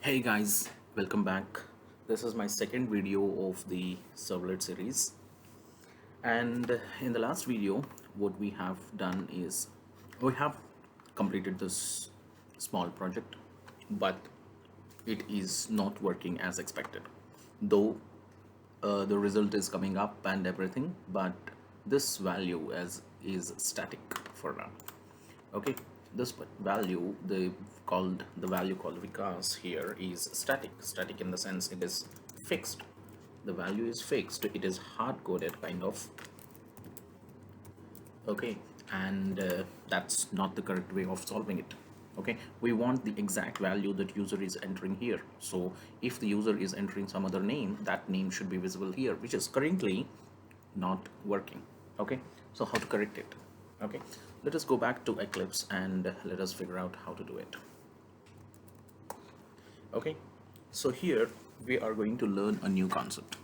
Hey guys, welcome back. This is my second video of the Servlet series. And in the last video, what we have done is we have completed this small project, but it is not working as expected. Though the result is coming up and everything, but this value is static for now. Okay, this value the value called Vikas here is static in the sense it is fixed. The value is fixed, it is hard coded kind of. Okay, and that's not the correct way of solving it. Okay, we want the exact value that user is entering here. So if the user is entering some other name, that name should be visible here, which is currently not working. Okay, so how to correct it? Okay, let us go back to Eclipse and let us figure out how to do it. Okay, so here we are going to learn a new concept.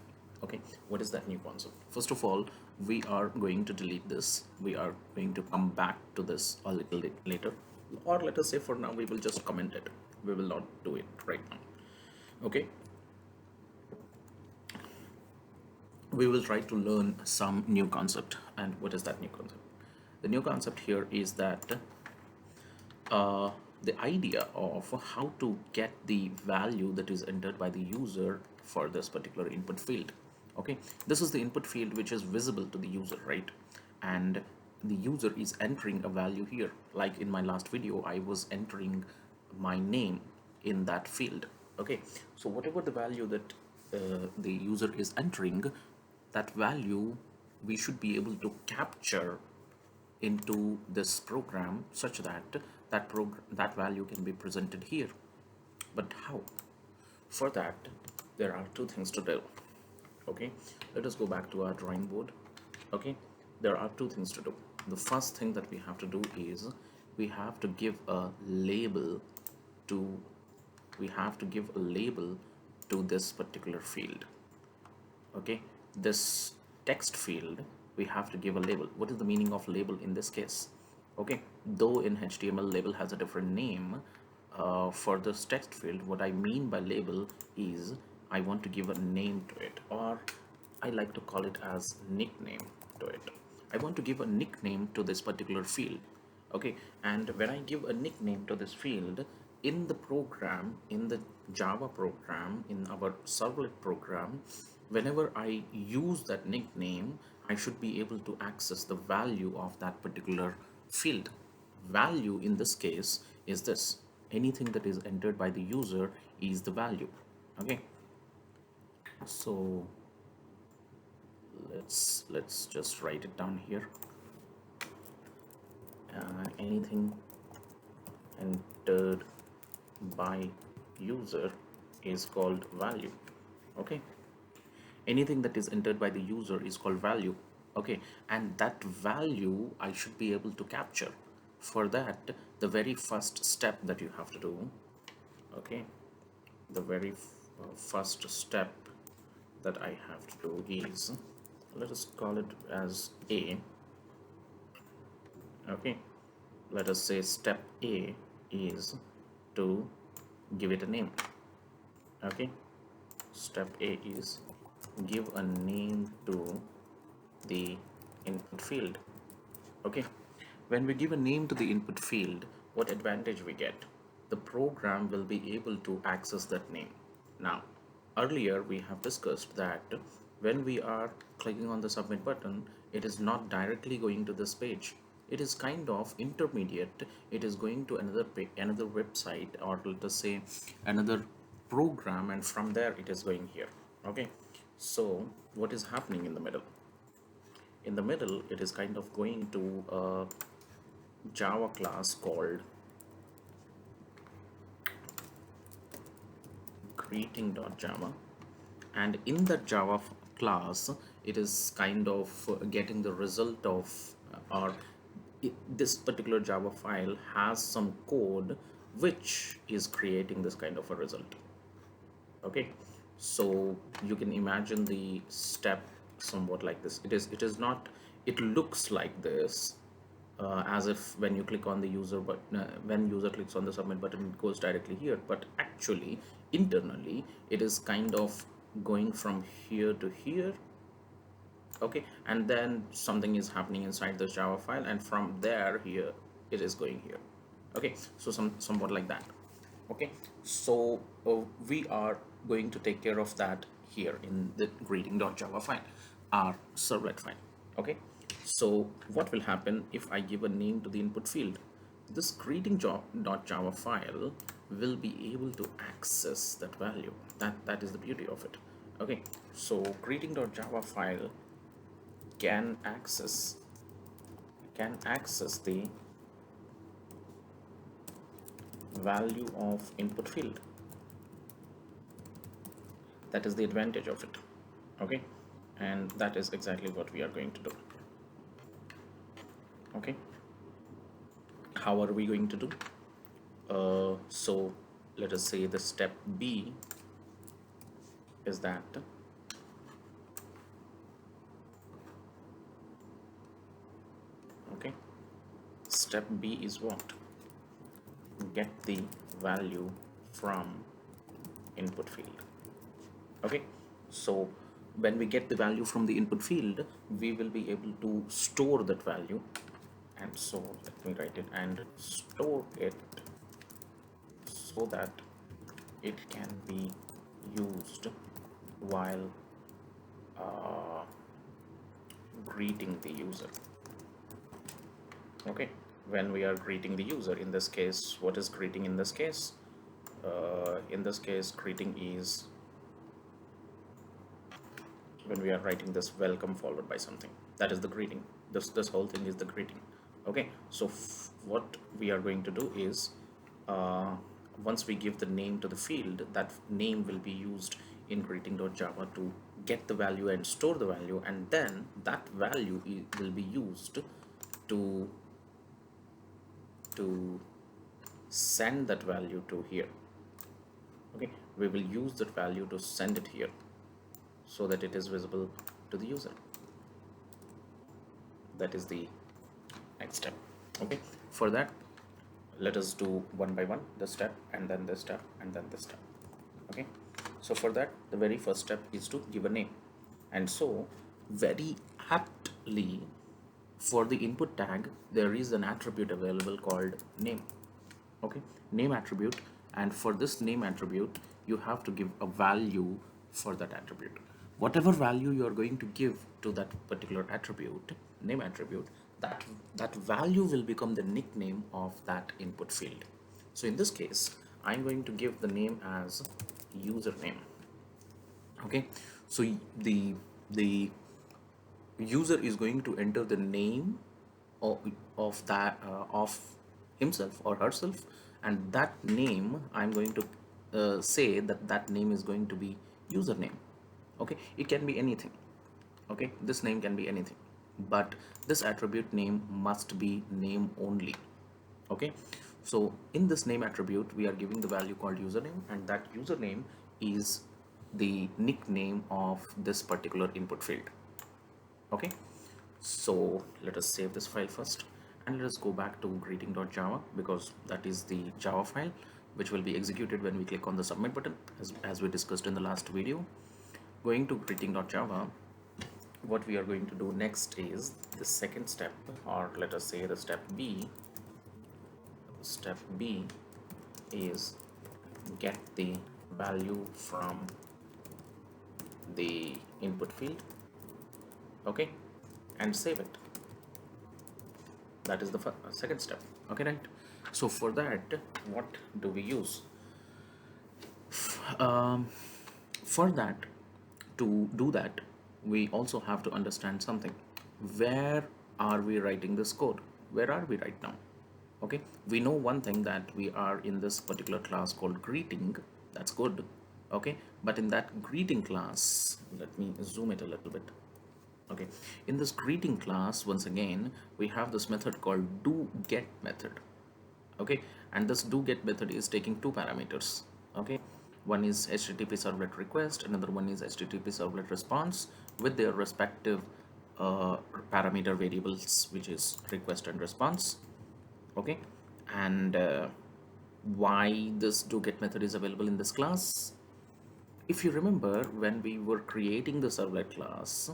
Okay, what is that new concept? First of all, we are going to delete this. We are going to come back to this a little bit later, or let us say for now we will just comment it. We will not do it right now. Okay, we will try to learn some new concept. And what is that new concept? The new concept here is that the idea of how to get the value that is entered by the user for this particular input field. Okay, this is the input field which is visible to the user, right? And the user is entering a value here. Like in my last video, I was entering my name in that field. Okay, so whatever the value that the user is entering, that value we should be able to capture into this program such that that value can be presented here. But how? For that, there are two things to do. Okay, let us go back to our drawing board. Okay, there are two things to do. The first thing that we have to do is we have to give a label to this particular field. Okay, this text field, we have to give a label. What is the meaning of label in this case? Okay, though in HTML label has a different name, for this text field, what I mean by label is I want to give a name to it, or I like to call it as nickname to it. I want to give a nickname to this particular field. Okay, and when I give a nickname to this field in the program, in the Java program, in our servlet program, whenever I use that nickname, I should be able to access the value of that particular field. Value in this case is this: anything that is entered by the user is the value. Okay, so let's just write it down here. Anything entered by user is called value. Okay, anything that is entered by the user is called value. Okay, and that value I should be able to capture. For that, the very first step that you have to do, okay, the very first step that I have to do is, let us call it as A. Okay, let us say step A is to give it a name. Okay, step A is give a name to the input field. Okay, when we give a name to the input field, what advantage we get? The program will be able to access that name. Now, earlier we have discussed that when we are clicking on the submit button, it is not directly going to this page. It is kind of intermediate. It is going to another website, or let us say another program, and from there it is going here. Okay, so what is happening in the middle? In the middle, it is kind of going to a Java class called greeting.java, and in that Java class, it is kind of getting the result of, or this particular Java file has some code which is creating this kind of a result. Okay, so you can imagine the step somewhat like this. It is not, it looks like this, as if when you click on the user button, when user clicks on the submit button, it goes directly here, but actually internally it is kind of going from here to here. Okay, and then something is happening inside this Java file, and from there here it is going here. Okay, so somewhat like that. Okay, so we are going to take care of that here in the greeting.java file, our servlet file. Okay, so what will happen if I give a name to the input field? This greeting.java file will be able to access that value. That is the beauty of it. Okay, so greeting.java file can access the value of input field. That is the advantage of it. Okay, and that is exactly what we are going to do. Okay, how are we going to do? So let us say the step B is that okay, step B is what? Get the value from input field. Okay, so when we get the value from the input field, we will be able to store that value. And so let me write it, and store it so that it can be used while greeting the user. Okay, when we are greeting the user, in this case, what is greeting in this case? In this case, greeting is when we are writing this welcome followed by something. That is the greeting. This whole thing is the greeting. Okay, so what we are going to do is once we give the name to the field, that name will be used in greeting.java to get the value and store the value, and then that value will be used to send that value to here. Okay, we will use that value to send it here so that it is visible to the user. That is the next step. Okay, for that, let us do one by one, this step and then this step and then this step. Okay, so for that, the very first step is to give a name. And so very aptly, for the input tag, there is an attribute available called name. Okay, name attribute, and for this name attribute you have to give a value for that attribute. Whatever value you are going to give to that particular attribute, name attribute, that value will become the nickname of that input field. So in this case, I'm going to give the name as username. Okay, so the user is going to enter the name of that of himself or herself, and that name I'm going to say that name is going to be username. Okay, it can be anything. Okay, this name can be anything, but this attribute name must be name only. Okay, so in this name attribute we are giving the value called username, and that username is the nickname of this particular input field. Okay, so let us save this file first, and let us go back to greeting.java, because that is the Java file which will be executed when we click on the submit button, as we discussed in the last video. Going to greeting.java, what we are going to do next is the second step, or let us say the step B. Step B is get the value from the input field. Okay, and save it. That is the second step. Okay, right? So for that, what do we use? For that, to do that, we also have to understand something. Where are we writing this code? Where are we right now? Okay, we know one thing, that we are in this particular class called greeting. That's good. Okay, but in that greeting class, let me zoom it a little bit. Okay, in this greeting class, once again, we have this method called doGet method. Okay, and this doGet method is taking two parameters. Okay, one is HTTP servlet request, another one is HTTP servlet response with their respective uh, parameter variables, which is request and response. Okay, and why this doGet method is available in this class. If you remember, when we were creating the servlet class,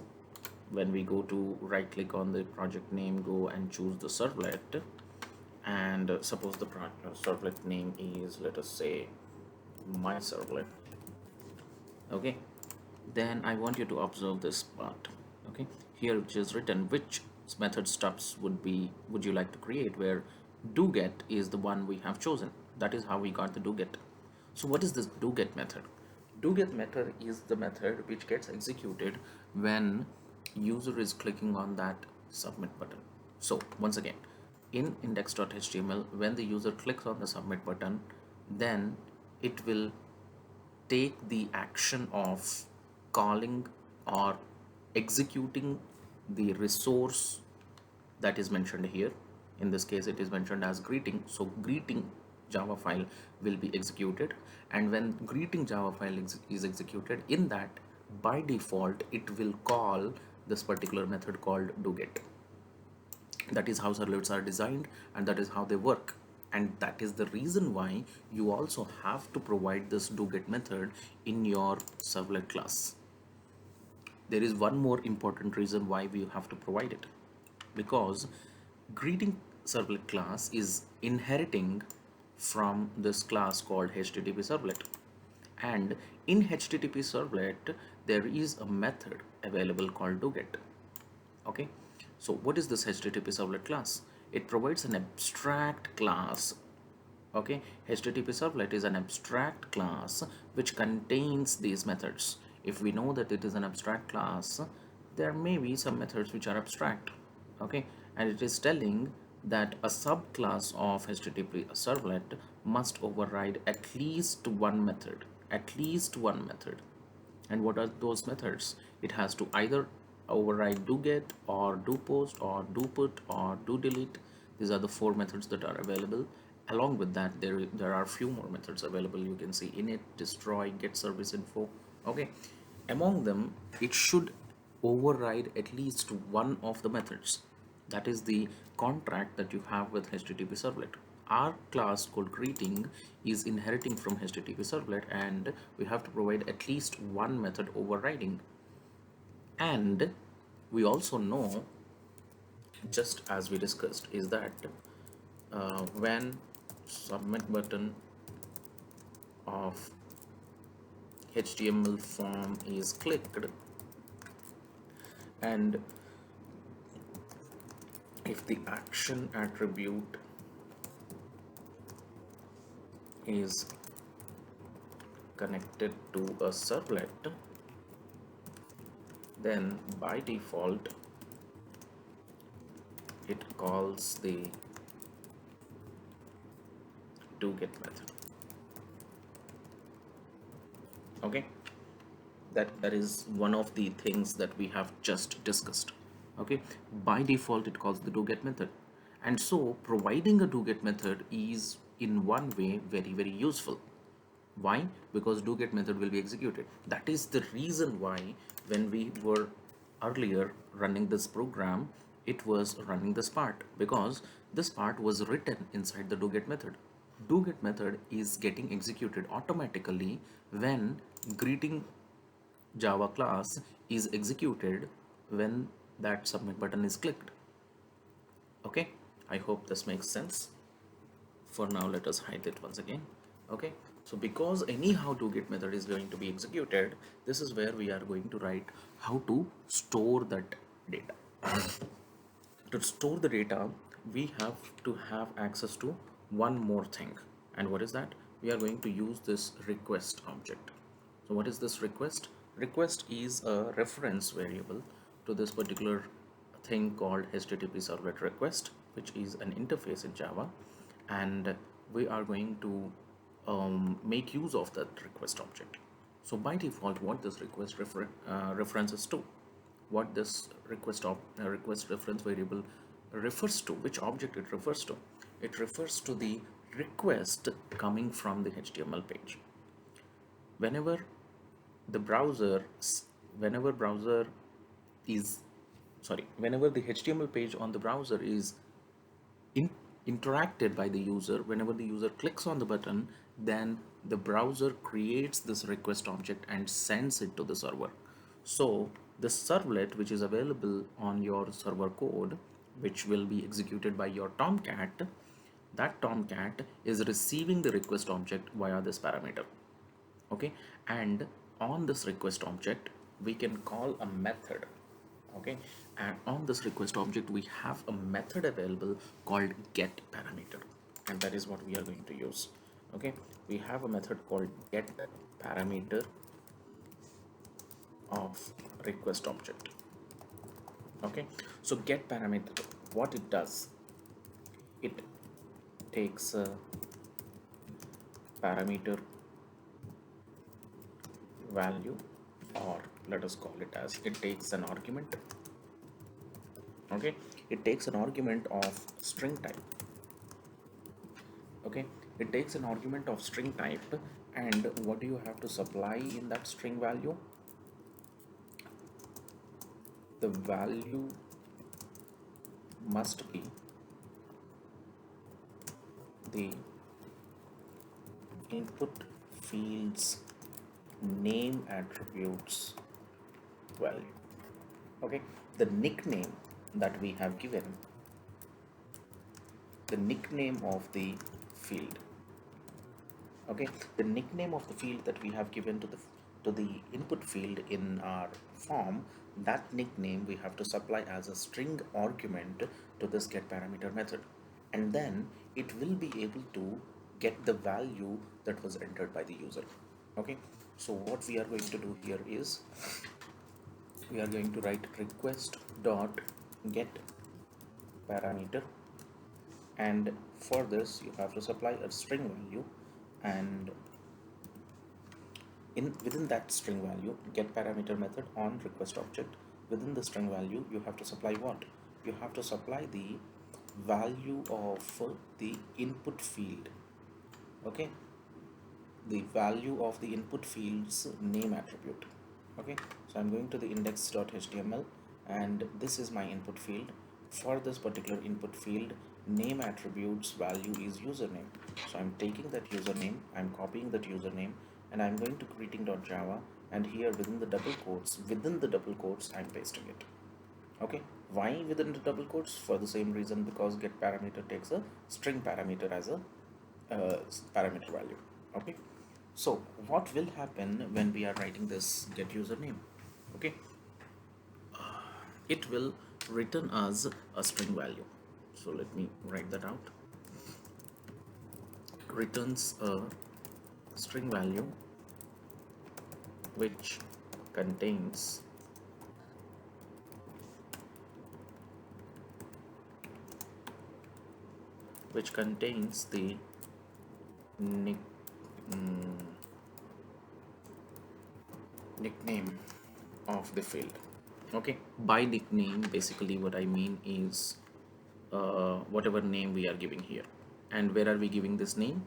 when we go to right click on the project name, go and choose the servlet, and suppose the servlet name is, let us say, my servlet. Okay, then I want you to observe this part. Okay, here which is written, which method stubs would you like to create, where doGet is the one we have chosen. That is how we got the doGet. So what is this doGet method? DoGet method is the method which gets executed when user is clicking on that submit button. So once again, in index.html, when the user clicks on the submit button, then it will take the action of calling or executing the resource that is mentioned here. In this case, it is mentioned as greeting. So greeting Java file will be executed, and when greeting Java file is executed, in that by default it will call this particular method called doGet. That is how servlets are designed, and that is how they work, and that is the reason why you also have to provide this doGet method in your servlet class. There is one more important reason why we have to provide it, because greeting servlet class is inheriting from this class called HTTPServlet, and in HTTPServlet there is a method available called doGet. Okay, so what is this HTTPServlet class? It provides an abstract class. Okay, HTTPServlet is an abstract class which contains these methods. If we know that it is an abstract class, there may be some methods which are abstract. Okay, and it is telling that a subclass of HTTPServlet must override at least one method. At least one method. And what are those methods? It has to either override doGet or doPost or doPut or doDelete. These are the four methods that are available. Along with that, there are few more methods available. You can see init, destroy, get service info. Okay, among them, it should override at least one of the methods. That is the contract that you have with HTTPServlet. Our class called greeting is inheriting from HTTPServlet, and we have to provide at least one method overriding. And we also know, just as we discussed, is that when submit button of HTML form is clicked, and if the action attribute is connected to a servlet, then by default it calls the doGet method. Okay, that is one of the things that we have just discussed. Okay, by default it calls the doGet method, and so providing a doGet method is in one way very useful. Why? Because doGet method will be executed. That is the reason why when we were earlier running this program, it was running this part, because this part was written inside the doGet method. doGet method is getting executed automatically when greeting Java class is executed when that submit button is clicked. Okay, I hope this makes sense. For now, let us hide it once again. Okay, so because anyhow doGet method is going to be executed, this is where we are going to write how to store that data. To store the data, we have to have access to one more thing. And what is that? We are going to use this request object. So what is this request? Request is a reference variable to this particular thing called HTTPServlet request, which is an interface in Java, and we are going to make use of that request object. So by default, what this request references to, what this request reference variable refers to, which object it refers to, it refers to the request coming from the HTML page. Whenever the browser whenever browser is whenever the HTML page on the browser is in, interacted by the user, whenever the user clicks on the button, then the browser creates this request object and sends it to the server. So the servlet which is available on your server code, which will be executed by your Tomcat, that Tomcat is receiving the request object via this parameter. Okay, and on this request object we can call a method. Okay, and on this request object we have a method available called getParameter, and that is what we are going to use. Okay, we have a method called getParameter of request object. Okay, so getParameter, what it does, it takes a parameter value, or let us call it as, it takes an argument. Okay, it takes an argument of string type. Okay, it takes an argument of string type, and what do you have to supply in that string value? The value must be the input field's name attributes value. Okay, the nickname that we have given, the nickname of the field. Okay, the nickname of the field that we have given to the input field in our form, that nickname we have to supply as a string argument to this getParameter method, and then it will be able to get the value that was entered by the user. Okay, so what we are going to do here is we are going to write request.getParameter, and for this you have to supply a string value, and within that string value, getParameter method on request object, within the string value you have to supply what? You have to supply the value of the input field. Okay, the value of the input field's name attribute. Okay, so I'm going to the index.html, and this is my input field. For this particular input field, name attributes value is username. So I'm taking that username, I'm copying that username, and I'm going to greeting.java, and here within the double quotes I'm pasting it. Okay, why within the double quotes? For the same reason, because getParameter takes a string parameter as a parameter value. Okay, so what will happen when we are writing this get username? Okay, it will return us a string value. So let me write that out. Returns a string value which contains the nickname of the field. Okay, by nickname basically what I mean is whatever name we are giving here. And where are we giving this name?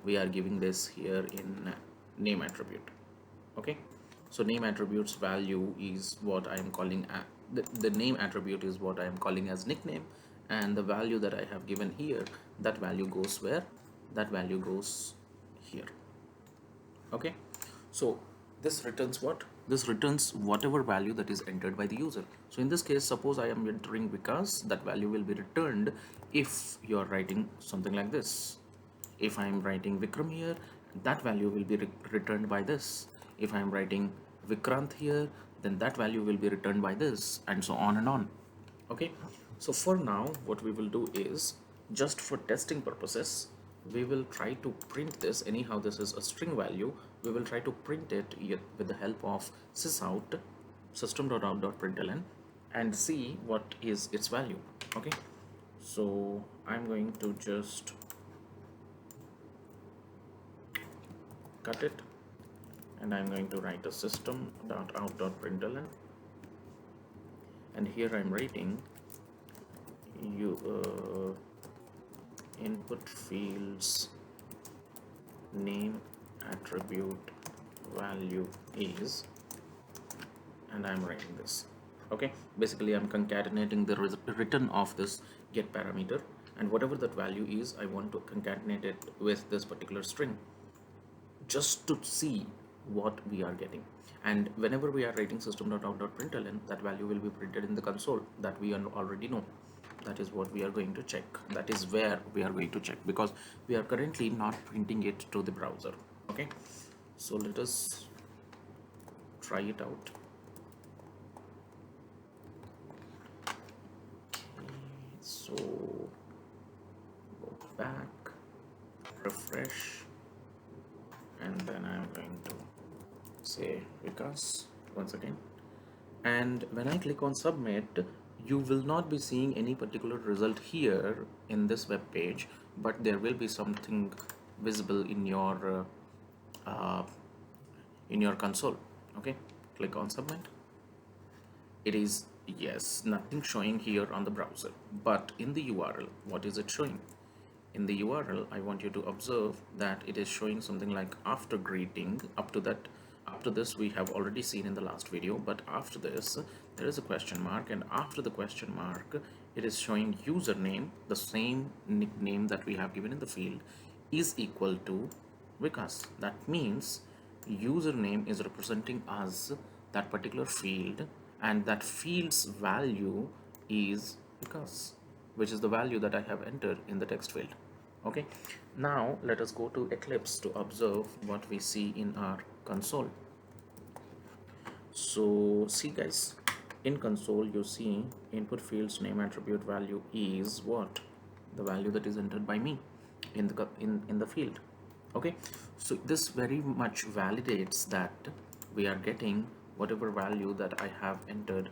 We are giving this here in name attribute. Okay, so name attributes value is what I am calling the name attribute is what I am calling as nickname, and the value that I have given here, that value goes where? That value goes here. Okay, so this returns what? This returns whatever value that is entered by the user. So in this case, suppose I am entering Vikas, that value will be returned if you are writing something like this. If I am writing Vikram here, that value will be returned by this. If I am writing Vikrant here, then that value will be returned by this, and so on and on. Okay, so for now what we will do is, just for testing purposes, we will try to print this. Anyhow, this is a string value. We will try to print it with the help of sysout system.out.println and see what is its value. Okay, so I'm going to just cut it, and I'm going to write a system.out.println, and here I'm writing input fields name attribute value is, and I'm writing this. Okay, basically I'm concatenating the return of this get parameter, and whatever that value is, I want to concatenate it with this particular string just to see what we are getting. And whenever we are writing system.out.println, that value will be printed in the console, that we already know. That is what we are going to check. That is where we are going to check, because we are currently not printing it to the browser. Okay, so let us try it out. So go back, refresh, and then I'm going to say Vikas once again. And when I click on submit, you will not be seeing any particular result here in this web page, but there will be something visible uh, in your console. Okay, click on submit. It is, yes, nothing showing here on the browser, but in the URL, what is it showing? In the URL, I want you to observe that it is showing something like after greeting. After this we have already seen in the last video, but after this there is a question mark, and after the question mark it is showing username, the same nickname that we have given in the field, is equal to Vikas. That means username is representing us, that particular field, and that field's value is Vikas, which is the value that I have entered in the text field. Okay, now let us go to Eclipse to observe what we see in our console. So see guys, in console you see input fields name attribute value is what? The value that is entered by me in the field. Okay, so this very much validates that we are getting whatever value that I have entered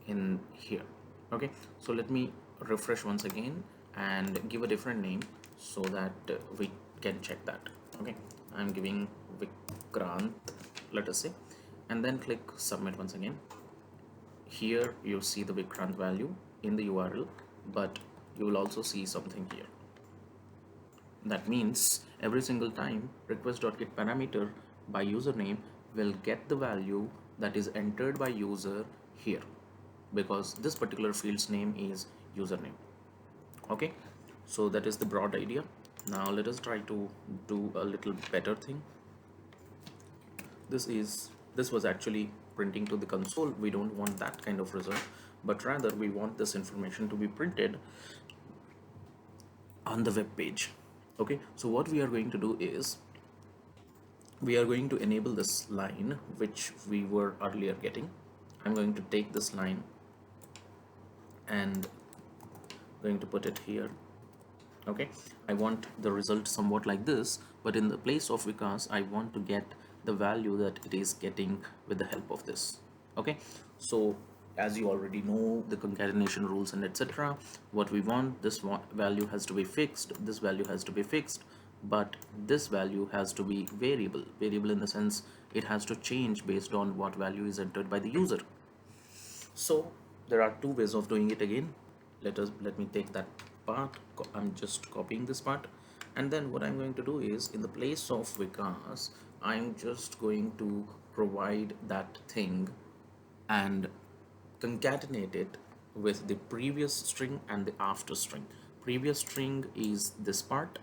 in here. Okay, so let me refresh once again and give a different name so that we can check that. Okay, I'm giving Vikrant, let us say, and then click submit once again. Here you see the Vikrant value in the URL, but you will also see something here. That means every single time request.getParameter by username will get the value that is entered by user here, because this particular field's name is username. Okay, so that is the broad idea. Now let us try to do a little better thing. This was actually printing to the console. We don't want that kind of result, but rather we want this information to be printed on the web page. Okay, so what we are going to do is we are going to enable this line which we were earlier getting. I'm going to take this line and going to put it here. Okay, I want the result somewhat like this, but in the place of Vikas I want to get the value that it is getting with the help of this. Okay, so as you already know the concatenation rules and etc., what we want, this value has to be fixed, this value has to be fixed, but this value has to be variable in the sense it has to change based on what value is entered by the user. So there are two ways of doing it again. Let me take that part. I'm just copying this part, and then what I'm going to do is in the place of Vikas I'm just going to provide that thing and concatenate it with the previous string and the after string. Previous string is this part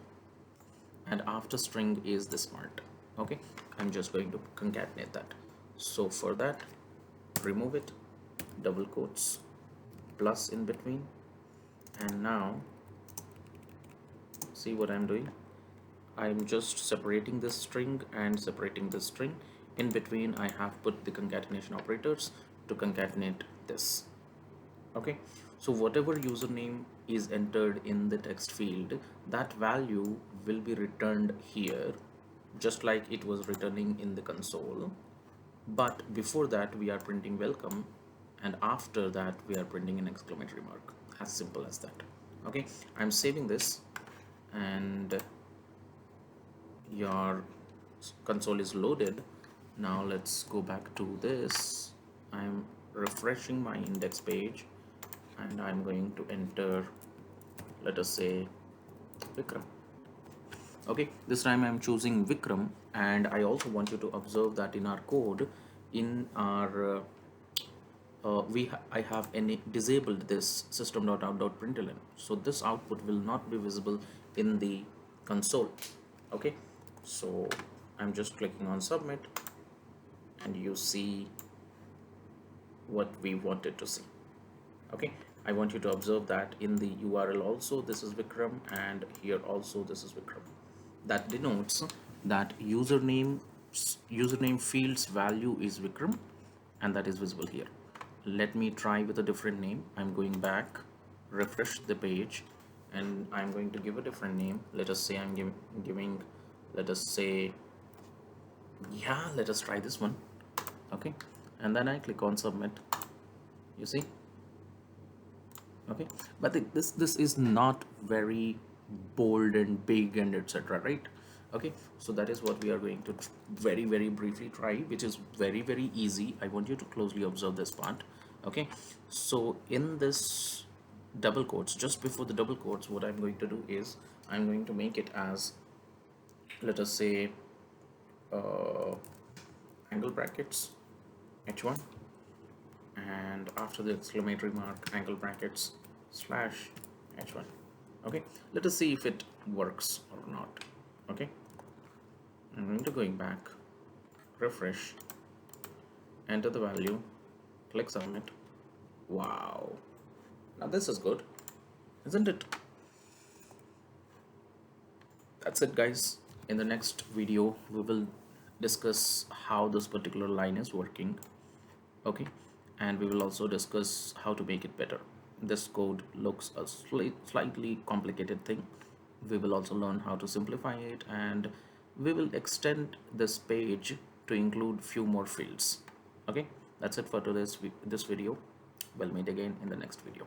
and after string is this part. Okay, I'm just going to concatenate that. So for that, remove it, double quotes, plus in between, and now see what I'm doing. I'm just separating this string and separating this string. In between I have put the concatenation operators to concatenate this. Okay, so whatever username is entered in the text field, that value will be returned here just like it was returning in the console, but before that we are printing welcome, and after that we are printing an exclamatory mark. As simple as that. Okay, I'm saving this, and your console is loaded. Now let's go back to this. I'm refreshing my index page and I'm going to enter, let us say, Vikram. Okay, this time I'm choosing Vikram, and I also want you to observe that in our code, in our I have disabled this system.out.println, so this output will not be visible in the console. Okay, so I'm just clicking on submit, and you see what we wanted to see. Okay, I want you to observe that in the URL also this is Vikram, and here also this is Vikram. That denotes that username field's value is Vikram, and that is visible here. Let me try with a different name. I'm going back, refresh the page, and I'm going to give a different name. Let us say I'm giving, let us say, yeah, let us try this one. Okay, and then I click on submit. You see, okay, but this is not very bold and big and etc, right? Okay, so that is what we are going to very briefly try, which is very easy. I want you to closely observe this part. Okay, so in this double quotes, just before the double quotes, what I'm going to do is I'm going to make it as, let us say, uh, angle brackets h1, and after the exclamatory mark, angle brackets slash h1. Okay, let us see if it works or not. Okay, I'm going to going back, refresh, enter the value, click submit. Wow, now this is good, isn't it? That's it, guys. In the next video we will discuss how this particular line is working. Okay, and we will also discuss how to make it better. This code looks a slightly complicated thing. We will also learn how to simplify it, and we will extend this page to include few more fields. Okay, that's it for today's this video. We'll meet again in the next video.